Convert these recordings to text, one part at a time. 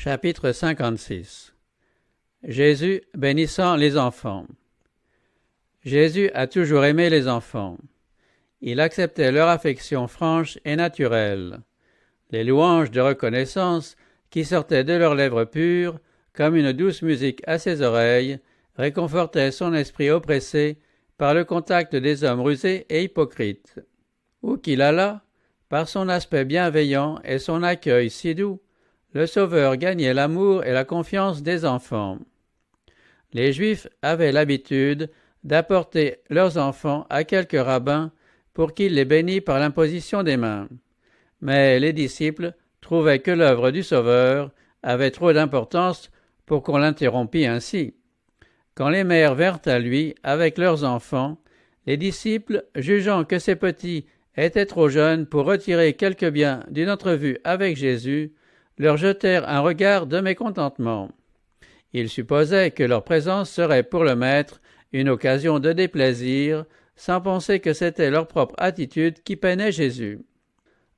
Chapitre 56. Jésus bénissant les enfants. Jésus a toujours aimé les enfants. Il acceptait leur affection franche et naturelle. Les louanges de reconnaissance qui sortaient de leurs lèvres pures, comme une douce musique à ses oreilles, réconfortaient son esprit oppressé par le contact des hommes rusés et hypocrites. Où qu'il allât, par son aspect bienveillant et son accueil si doux, le Sauveur gagnait l'amour et la confiance des enfants. Les Juifs avaient l'habitude d'apporter leurs enfants à quelque rabbin pour qu'il les bénît par l'imposition des mains. Mais les disciples trouvaient que l'œuvre du Sauveur avait trop d'importance pour qu'on l'interrompît ainsi. Quand les mères vinrent à lui avec leurs enfants, les disciples, jugeant que ces petits étaient trop jeunes pour retirer quelque bien d'une entrevue avec Jésus, leur jetèrent un regard de mécontentement. Ils supposaient que leur présence serait pour le maître une occasion de déplaisir, sans penser que c'était leur propre attitude qui peinait Jésus.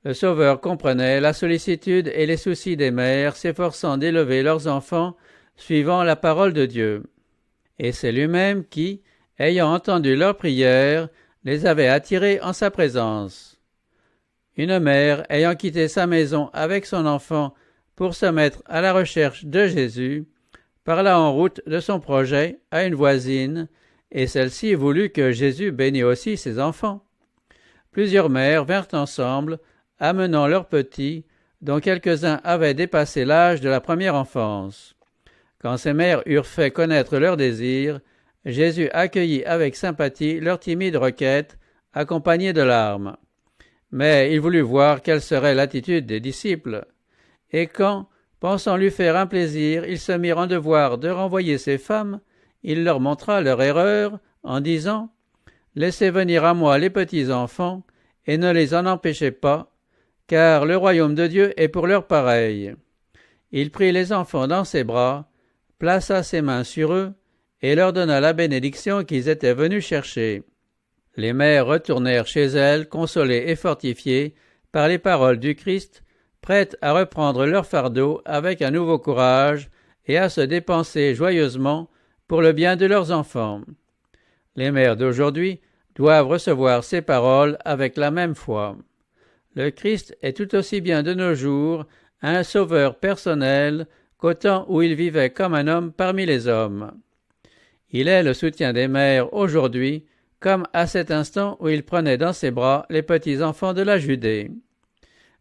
Le Sauveur comprenait la sollicitude et les soucis des mères s'efforçant d'élever leurs enfants suivant la parole de Dieu. Et c'est lui-même qui, ayant entendu leurs prières, les avait attirés en sa présence. Une mère ayant quitté sa maison avec son enfant pour se mettre à la recherche de Jésus, parla en route de son projet à une voisine, et celle-ci voulut que Jésus bénît aussi ses enfants. Plusieurs mères vinrent ensemble, amenant leurs petits, dont quelques-uns avaient dépassé l'âge de la première enfance. Quand ces mères eurent fait connaître leurs désirs, Jésus accueillit avec sympathie leur timide requête, accompagnée de larmes. Mais il voulut voir quelle serait l'attitude des disciples. Et quand, pensant lui faire un plaisir, ils se mirent en devoir de renvoyer ces femmes, il leur montra leur erreur en disant « Laissez venir à moi les petits enfants, et ne les en empêchez pas, car le royaume de Dieu est pour leurs pareils. » Il prit les enfants dans ses bras, plaça ses mains sur eux, et leur donna la bénédiction qu'ils étaient venus chercher. Les mères retournèrent chez elles, consolées et fortifiées par les paroles du Christ, prêtes à reprendre leur fardeau avec un nouveau courage et à se dépenser joyeusement pour le bien de leurs enfants. Les mères d'aujourd'hui doivent recevoir ces paroles avec la même foi. Le Christ est tout aussi bien de nos jours un sauveur personnel qu'au temps où il vivait comme un homme parmi les hommes. Il est le soutien des mères aujourd'hui, comme à cet instant où il prenait dans ses bras les petits enfants de la Judée.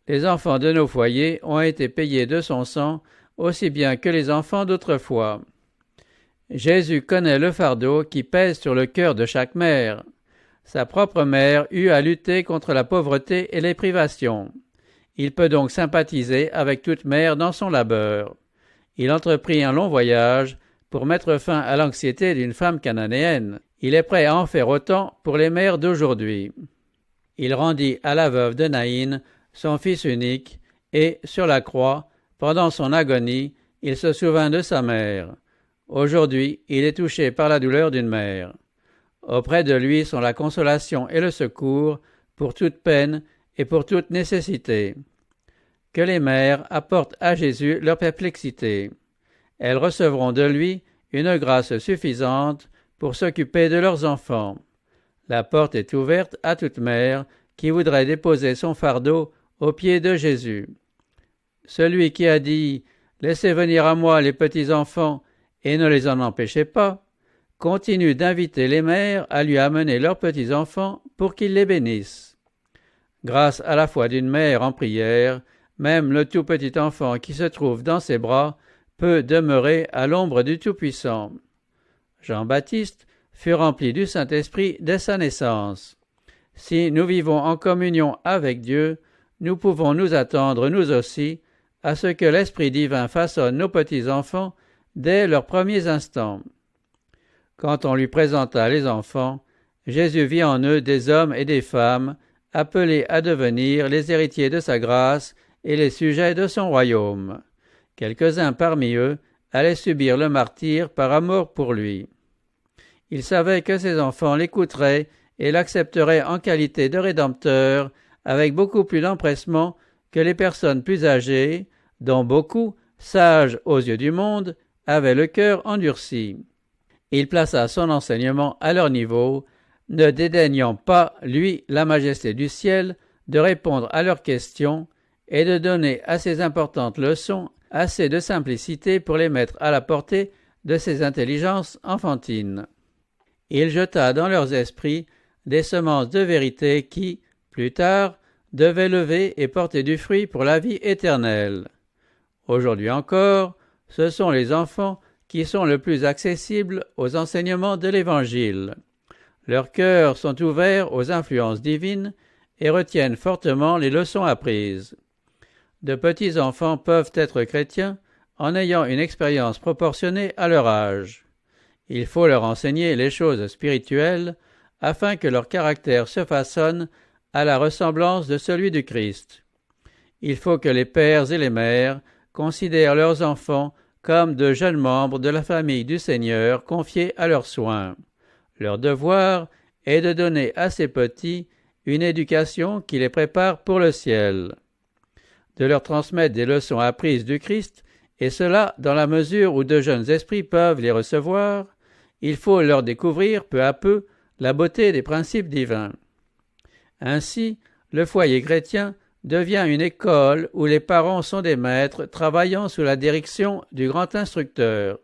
Les enfants de nos foyers ont été payés de son sang aussi bien que les enfants d'autrefois. Jésus connaît le fardeau qui pèse sur le cœur de chaque mère. Sa propre mère eut à lutter contre la pauvreté et les privations. Il peut donc sympathiser avec toute mère dans son labeur. Il entreprit un long voyage pour mettre fin à l'anxiété d'une femme cananéenne. Il est prêt à en faire autant pour les mères d'aujourd'hui. Il rendit à la veuve de Naïn son fils unique, et, sur la croix, pendant son agonie, il se souvint de sa mère. Aujourd'hui, il est touché par la douleur d'une mère. Auprès de lui sont la consolation et le secours pour toute peine et pour toute nécessité. Que les mères apportent à Jésus leur perplexité. Elles recevront de lui une grâce suffisante pour s'occuper de leurs enfants. La porte est ouverte à toute mère qui voudrait déposer son fardeau aux pieds de Jésus. Celui qui a dit « Laissez venir à moi les petits enfants et ne les en empêchez pas », continue d'inviter les mères à lui amener leurs petits enfants pour qu'ils les bénissent. Grâce à la foi d'une mère en prière, même le tout petit enfant qui se trouve dans ses bras peut demeurer à l'ombre du Tout-Puissant. Jean-Baptiste fut rempli du Saint-Esprit dès sa naissance. Si nous vivons en communion avec Dieu, nous pouvons nous attendre, nous aussi, à ce que l'Esprit divin façonne nos petits-enfants dès leurs premiers instants. Quand on lui présenta les enfants, Jésus vit en eux des hommes et des femmes, appelés à devenir les héritiers de sa grâce et les sujets de son royaume. Quelques-uns parmi eux allaient subir le martyre par amour pour lui. Il savait que ses enfants l'écouteraient et l'accepteraient en qualité de rédempteur avec beaucoup plus d'empressement que les personnes plus âgées, dont beaucoup sage aux yeux du monde, avait le cœur endurci. Il plaça son enseignement à leur niveau, ne dédaignant pas, lui, la majesté du ciel, de répondre à leurs questions et de donner à ces importantes leçons assez de simplicité pour les mettre à la portée de ces intelligences enfantines. Il jeta dans leurs esprits des semences de vérité qui, plus tard, devaient lever et porter du fruit pour la vie éternelle. Aujourd'hui encore, ce sont les enfants qui sont le plus accessibles aux enseignements de l'Évangile. Leurs cœurs sont ouverts aux influences divines et retiennent fortement les leçons apprises. De petits enfants peuvent être chrétiens en ayant une expérience proportionnée à leur âge. Il faut leur enseigner les choses spirituelles afin que leur caractère se façonne à la ressemblance de celui du Christ. Il faut que les pères et les mères considèrent leurs enfants comme de jeunes membres de la famille du Seigneur confiés à leurs soins. Leur devoir est de donner à ces petits une éducation qui les prépare pour le ciel, de leur transmettre des leçons apprises du Christ, et cela dans la mesure où de jeunes esprits peuvent les recevoir. Il faut leur découvrir peu à peu la beauté des principes divins. Ainsi, le foyer chrétien devient une école où les parents sont des maîtres travaillant sous la direction du grand instructeur.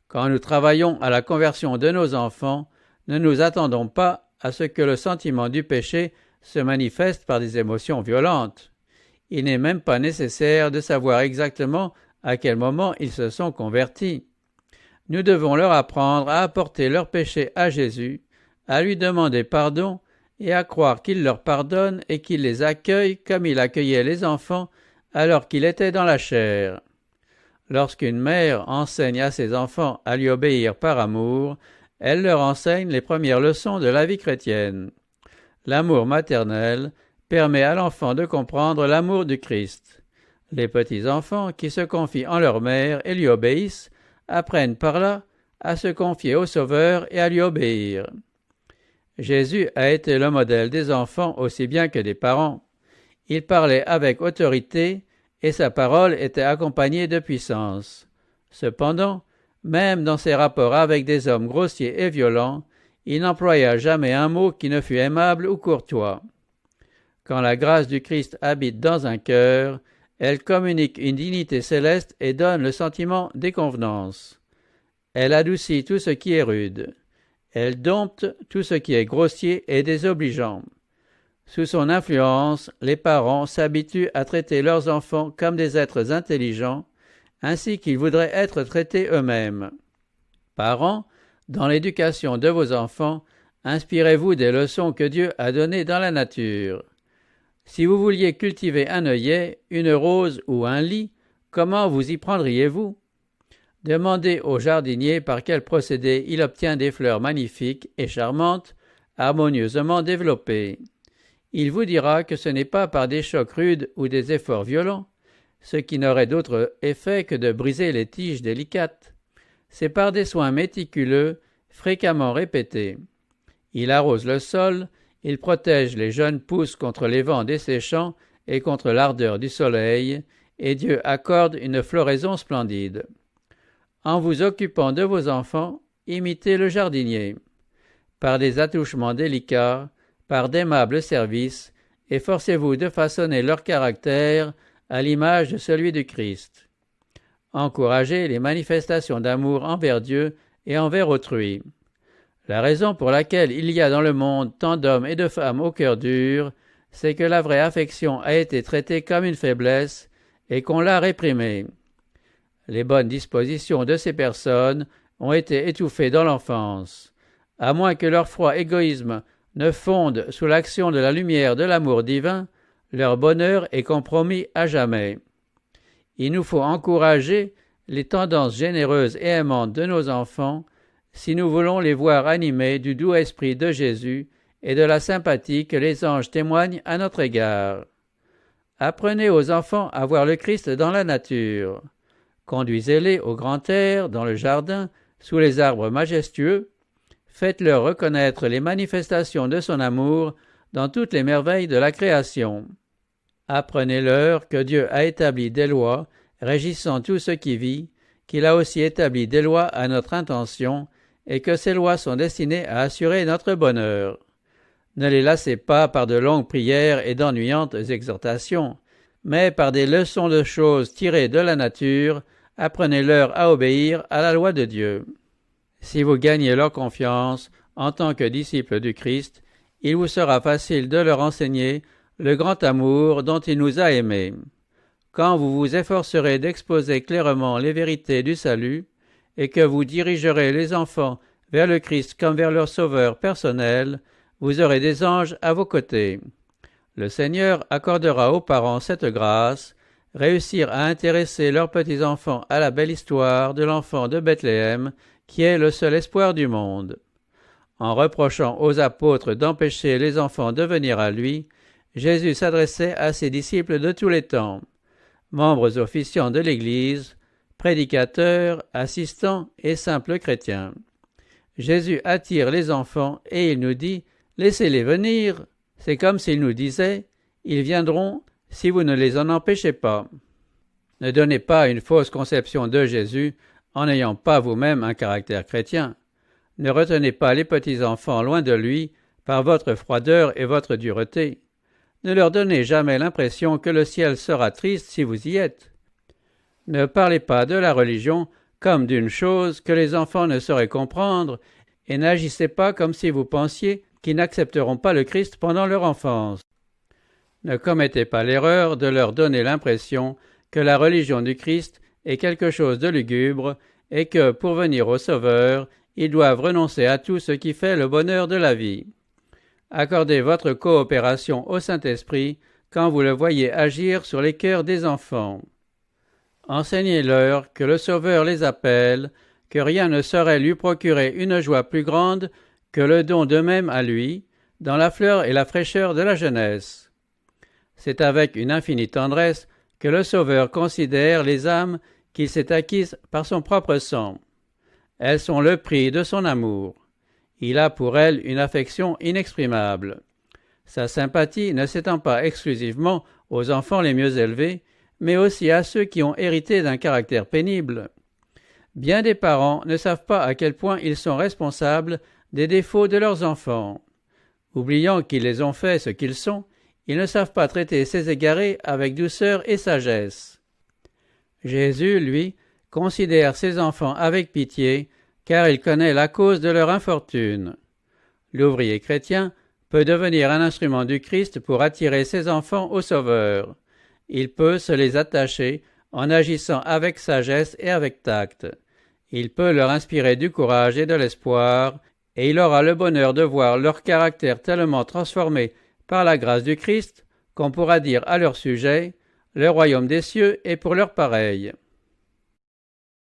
Quand nous travaillons à la conversion de nos enfants, ne nous attendons pas à ce que le sentiment du péché se manifeste par des émotions violentes. Il n'est même pas nécessaire de savoir exactement à quel moment ils se sont convertis. Nous devons leur apprendre à apporter leurs péchés à Jésus, à lui demander pardon et à croire qu'il leur pardonne et qu'il les accueille comme il accueillait les enfants alors qu'il était dans la chair. Lorsqu'une mère enseigne à ses enfants à lui obéir par amour, elle leur enseigne les premières leçons de la vie chrétienne. L'amour maternel permet à l'enfant de comprendre l'amour du Christ. Les petits-enfants qui se confient en leur mère et lui obéissent apprennent par là à se confier au Sauveur et à lui obéir. Jésus a été le modèle des enfants aussi bien que des parents. Il parlait avec autorité et sa parole était accompagnée de puissance. Cependant, même dans ses rapports avec des hommes grossiers et violents, il n'employa jamais un mot qui ne fût aimable ou courtois. Quand la grâce du Christ habite dans un cœur, elle communique une dignité céleste et donne le sentiment des convenances. Elle adoucit tout ce qui est rude. Elle dompte tout ce qui est grossier et désobligeant. Sous son influence, les parents s'habituent à traiter leurs enfants comme des êtres intelligents, ainsi qu'ils voudraient être traités eux-mêmes. Parents, dans l'éducation de vos enfants, inspirez-vous des leçons que Dieu a données dans la nature. Si vous vouliez cultiver un œillet, une rose ou un lis, comment vous y prendriez-vous? Demandez au jardinier par quel procédé il obtient des fleurs magnifiques et charmantes, harmonieusement développées. Il vous dira que ce n'est pas par des chocs rudes ou des efforts violents, ce qui n'aurait d'autre effet que de briser les tiges délicates. C'est par des soins méticuleux, fréquemment répétés. Il arrose le sol, il protège les jeunes pousses contre les vents desséchants et contre l'ardeur du soleil, et Dieu accorde une floraison splendide. En vous occupant de vos enfants, imitez le jardinier. Par des attouchements délicats, par d'aimables services, efforcez-vous de façonner leur caractère à l'image de celui du Christ. Encouragez les manifestations d'amour envers Dieu et envers autrui. La raison pour laquelle il y a dans le monde tant d'hommes et de femmes au cœur dur, c'est que la vraie affection a été traitée comme une faiblesse et qu'on l'a réprimée. Les bonnes dispositions de ces personnes ont été étouffées dans l'enfance. À moins que leur froid égoïsme ne fonde sous l'action de la lumière de l'amour divin, leur bonheur est compromis à jamais. Il nous faut encourager les tendances généreuses et aimantes de nos enfants si nous voulons les voir animés du doux esprit de Jésus et de la sympathie que les anges témoignent à notre égard. Apprenez aux enfants à voir le Christ dans la nature. Conduisez-les au grand air, dans le jardin, sous les arbres majestueux. Faites-leur reconnaître les manifestations de son amour dans toutes les merveilles de la création. Apprenez-leur que Dieu a établi des lois régissant tout ce qui vit, qu'il a aussi établi des lois à notre intention, et que ces lois sont destinées à assurer notre bonheur. Ne les lassez pas par de longues prières et d'ennuyantes exhortations, mais par des leçons de choses tirées de la nature, apprenez-leur à obéir à la loi de Dieu. Si vous gagnez leur confiance en tant que disciples du Christ, il vous sera facile de leur enseigner le grand amour dont il nous a aimés. Quand vous vous efforcerez d'exposer clairement les vérités du salut, et que vous dirigerez les enfants vers le Christ comme vers leur sauveur personnel, vous aurez des anges à vos côtés. Le Seigneur accordera aux parents cette grâce, réussir à intéresser leurs petits-enfants à la belle histoire de l'enfant de Bethléem, qui est le seul espoir du monde. En reprochant aux apôtres d'empêcher les enfants de venir à lui, Jésus s'adressait à ses disciples de tous les temps, membres officiants de l'Église, prédicateurs, assistants et simples chrétiens. Jésus attire les enfants et il nous dit « Laissez-les venir ». C'est comme s'il nous disait « Ils viendront si vous ne les en empêchez pas ». Ne donnez pas une fausse conception de Jésus en n'ayant pas vous-même un caractère chrétien. Ne retenez pas les petits-enfants loin de lui par votre froideur et votre dureté. Ne leur donnez jamais l'impression que le ciel sera triste si vous y êtes. Ne parlez pas de la religion comme d'une chose que les enfants ne sauraient comprendre et n'agissez pas comme si vous pensiez qu'ils n'accepteront pas le Christ pendant leur enfance. Ne commettez pas l'erreur de leur donner l'impression que la religion du Christ est quelque chose de lugubre et que, pour venir au Sauveur, ils doivent renoncer à tout ce qui fait le bonheur de la vie. Accordez votre coopération au Saint-Esprit quand vous le voyez agir sur les cœurs des enfants. Enseignez-leur que le Sauveur les appelle, que rien ne saurait lui procurer une joie plus grande que le don d'eux-mêmes à lui, dans la fleur et la fraîcheur de la jeunesse. C'est avec une infinie tendresse que le Sauveur considère les âmes qu'il s'est acquises par son propre sang. Elles sont le prix de son amour. Il a pour elles une affection inexprimable. Sa sympathie ne s'étend pas exclusivement aux enfants les mieux élevés, mais aussi à ceux qui ont hérité d'un caractère pénible. Bien des parents ne savent pas à quel point ils sont responsables des défauts de leurs enfants. Oubliant qu'ils les ont fait ce qu'ils sont, ils ne savent pas traiter ces égarés avec douceur et sagesse. Jésus, lui, considère ses enfants avec pitié, car il connaît la cause de leur infortune. L'ouvrier chrétien peut devenir un instrument du Christ pour attirer ses enfants au Sauveur. Il peut se les attacher en agissant avec sagesse et avec tact. Il peut leur inspirer du courage et de l'espoir, et il aura le bonheur de voir leur caractère tellement transformé par la grâce du Christ qu'on pourra dire à leur sujet « Le royaume des cieux est pour leurs pareils ».